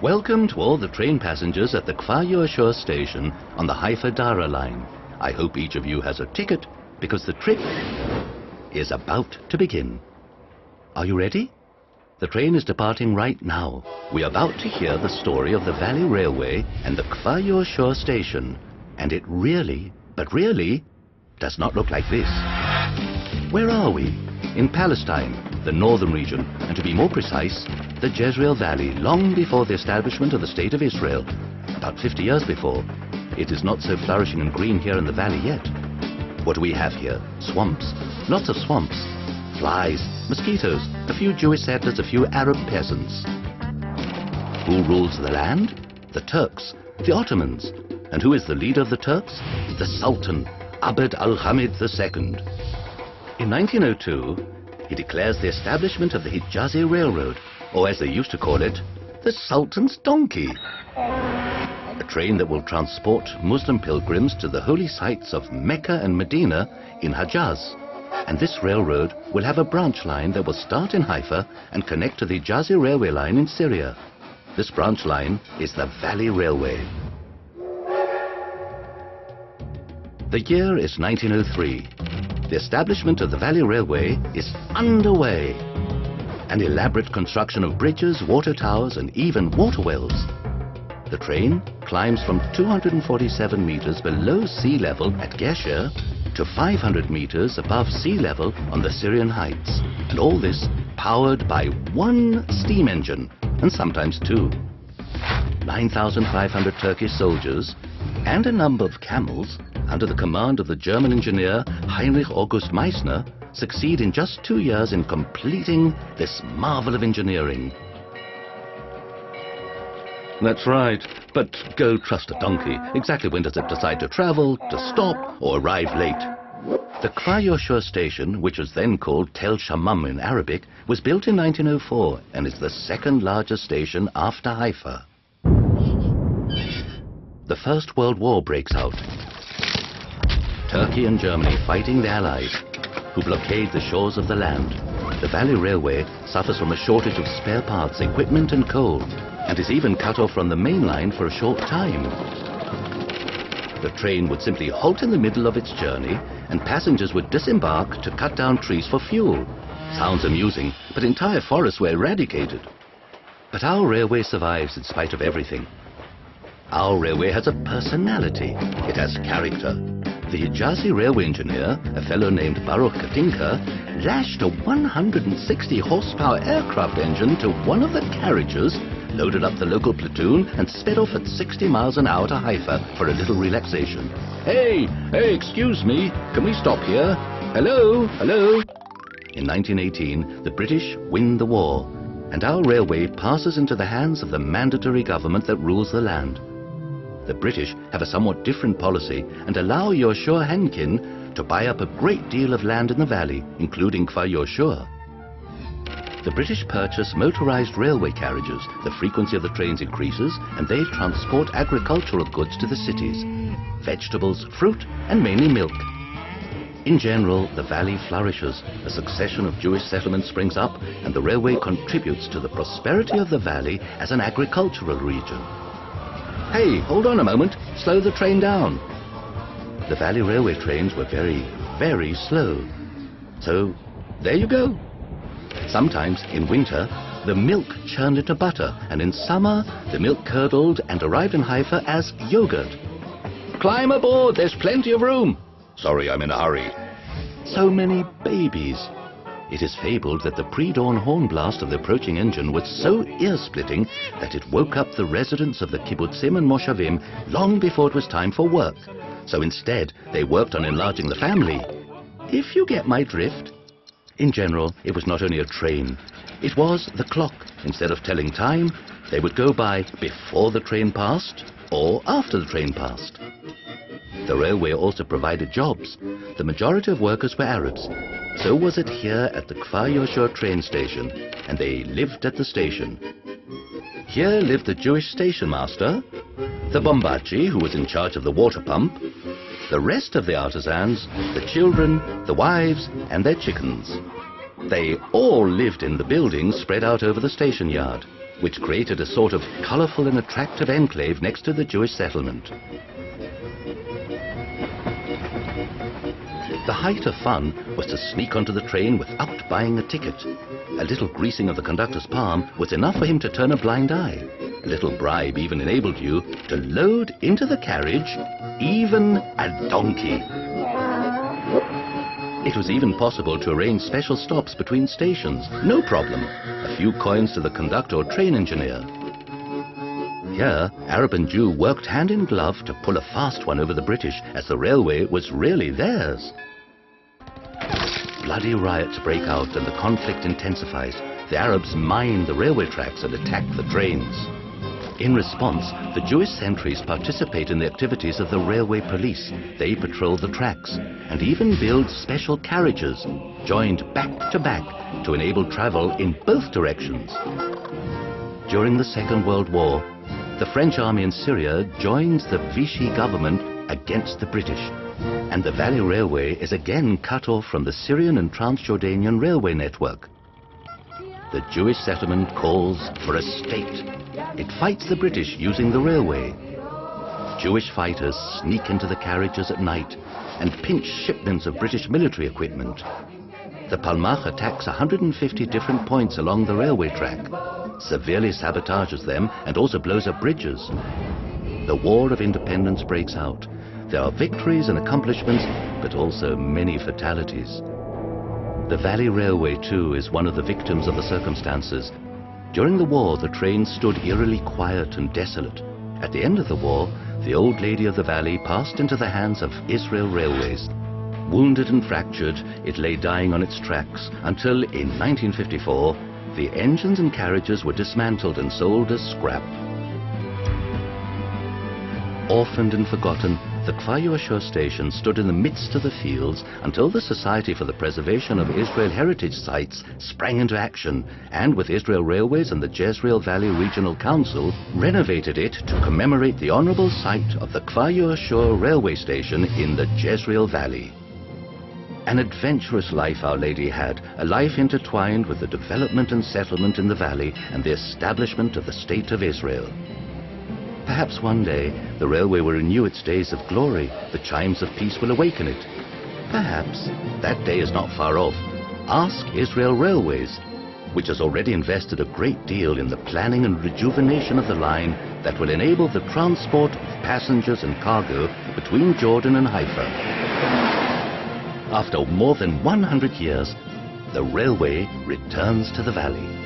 Welcome to all the train passengers at the Kfar Yehoshua station on the Haifa Dara line. I hope each of you has a ticket because the trip is about to begin. Are you ready? The train is departing right now. We are about to hear the story of the Valley Railway and the Kfar Yehoshua station. And it really, but really, does not look like this. Where are we? In Palestine, the northern region, and to be more precise, the Jezreel Valley, long before the establishment of the State of Israel, about 50 years before. It is not so flourishing and green here in the valley yet. What do we have here? Swamps. Lots of swamps. Flies, mosquitoes, a few Jewish settlers, a few Arab peasants. Who rules the land? The Turks, the Ottomans. And who is the leader of the Turks? The Sultan, Abd al-Hamid II. In 1902, he declares the establishment of the Hidjazi Railroad, or as they used to call it, the Sultan's Donkey. A train that will transport Muslim pilgrims to the holy sites of Mecca and Medina in Hidjaz. And this railroad will have a branch line that will start in Haifa and connect to the Hidjazi railway line in Syria. This branch line is the Valley Railway. The year is 1903. The establishment of the Valley Railway is underway. An elaborate construction of bridges, water towers, and even water wells. The train climbs from 247 meters below sea level at Gesher to 500 meters above sea level on the Syrian heights. And all this powered by one steam engine, and sometimes two. 9,500 Turkish soldiers and a number of camels under the command of the German engineer Heinrich August Meissner succeed in just 2 years in completing this marvel of engineering. That's right, but go trust a donkey. Exactly when does it decide to travel, to stop, or arrive late? The Kfar Yehoshua station, which was then called Tel Shamam in Arabic, was built in 1904 and is the second largest station after Haifa. The First World War breaks out. Turkey and Germany fighting the Allies, who blockade the shores of the land. The Valley Railway suffers from a shortage of spare parts, equipment and coal, and is even cut off from the main line for a short time. The train would simply halt in the middle of its journey, and passengers would disembark to cut down trees for fuel. Sounds amusing, but entire forests were eradicated. But our railway survives in spite of everything. Our railway has a personality. It has character. The Hidjazi railway engineer, a fellow named Baruch Katinka, lashed a 160 horsepower aircraft engine to one of the carriages, loaded up the local platoon, and sped off at 60 miles an hour to Haifa for a little relaxation. Hey, excuse me, can we stop here? Hello? In 1918, the British win the war, and our railway passes into the hands of the mandatory government that rules the land. The British have a somewhat different policy and allow Yehoshua Henkin to buy up a great deal of land in the valley, including Kfar Yehoshua. The British purchase motorized railway carriages. The frequency of the trains increases, and they transport agricultural goods to the cities: vegetables, fruit, and mainly milk. In general, the valley flourishes. A succession of Jewish settlements springs up, and the railway contributes to the prosperity of the valley as an agricultural region. Hey, hold on a moment. Slow the train down. The Valley Railway trains were very, very slow. So, there you go. Sometimes, in winter, the milk churned into butter, and in summer, the milk curdled and arrived in Haifa as yogurt. Climb aboard, there's plenty of room. Sorry, I'm in a hurry. So many babies. It is fabled that the pre-dawn horn blast of the approaching engine was so ear-splitting that it woke up the residents of the kibbutzim and moshavim long before it was time for work. So instead, they worked on enlarging the family. If you get my drift. In general, it was not only a train. It was the clock. Instead of telling time, they would go by before the train passed or after the train passed. The railway also provided jobs. The majority of workers were Arabs. So was it here at the Kfar Yehoshua train station, and they lived at the station. Here lived the Jewish station master, the Bombachi, who was in charge of the water pump, the rest of the artisans, the children, the wives, and their chickens. They all lived in the buildings spread out over the station yard. which created a sort of colorful and attractive enclave next to the Jewish settlement. The height of fun was to sneak onto the train without buying a ticket. A little greasing of the conductor's palm was enough for him to turn a blind eye. A little bribe even enabled you to load into the carriage even a donkey. It was even possible to arrange special stops between stations. No problem. A few coins to the conductor or train engineer. Here, Arab and Jew worked hand in glove to pull a fast one over the British, as the railway was really theirs. Bloody riots break out and the conflict intensifies. The Arabs mine the railway tracks and attack the trains. In response, the Jewish sentries participate in the activities of the railway police. They patrol the tracks and even build special carriages, joined back to back to enable travel in both directions. During the Second World War, the French army in Syria joins the Vichy government against the British, and the Valley Railway is again cut off from the Syrian and Transjordanian railway network. The Jewish settlement calls for a state. It fights the British using the railway. Jewish fighters sneak into the carriages at night and pinch shipments of British military equipment. The Palmach attacks 150 different points along the railway track, severely sabotages them and also blows up bridges. The War of Independence breaks out. There are victories and accomplishments, but also many fatalities. The Valley Railway, too, is one of the victims of the circumstances. During the war, the train stood eerily quiet and desolate. At the end of the war, the old lady of the valley passed into the hands of Israel Railways. Wounded and fractured, it lay dying on its tracks until, in 1954, the engines and carriages were dismantled and sold as scrap. Orphaned and forgotten, the Kfar Yehoshua station stood in the midst of the fields until the Society for the Preservation of Israel Heritage Sites sprang into action and, with Israel Railways and the Jezreel Valley Regional Council, renovated it to commemorate the honorable site of the Kfar Yehoshua railway station in the Jezreel Valley. An adventurous life Our Lady had, a life intertwined with the development and settlement in the valley and the establishment of the State of Israel. Perhaps one day the railway will renew its days of glory, the chimes of peace will awaken it. Perhaps that day is not far off. Ask Israel Railways, which has already invested a great deal in the planning and rejuvenation of the line that will enable the transport of passengers and cargo between Jordan and Haifa. After more than 100 years, the railway returns to the valley.